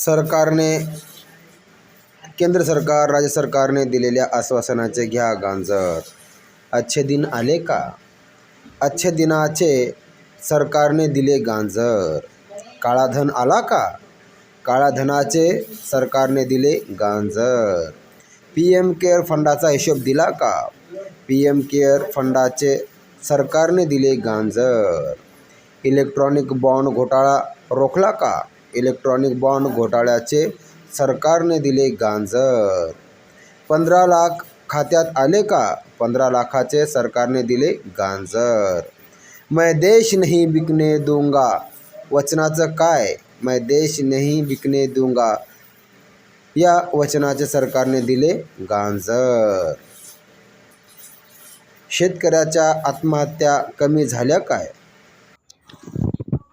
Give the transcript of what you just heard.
सरकारने केंद्र सरकार राज्य सरकारने दिलेल्या आश्वासनाचे घ्या गांजर. अच्छे दिन आले का? अच्छे दिनाचे सरकारने दिले गांजर. काळा धन आला का? काळा धनाचे सरकारने दिले गांजर. PM केअर फंडाचा हिशोब दिला का? PM केअर फंडाचे सरकारने दिले गांजर. इलेक्ट्रॉनिक बॉन्ड घोटाळा रोखला का? इलेक्ट्रॉनिक बॉन्ड घोटाळ्याचे सरकारने दिले गांजर. 15 लाख खात्यात आले का? 15 लाखाचे सरकारने दिले गांजर. मैं देश नहीं बिकने दूंगा वचनाचं काय? मैं देश नहीं बिकने दूंगा या वचनाचे सरकारने दिले गांजर. शेतकऱ्याच्या आत्महत्या कमी झाल्या काय?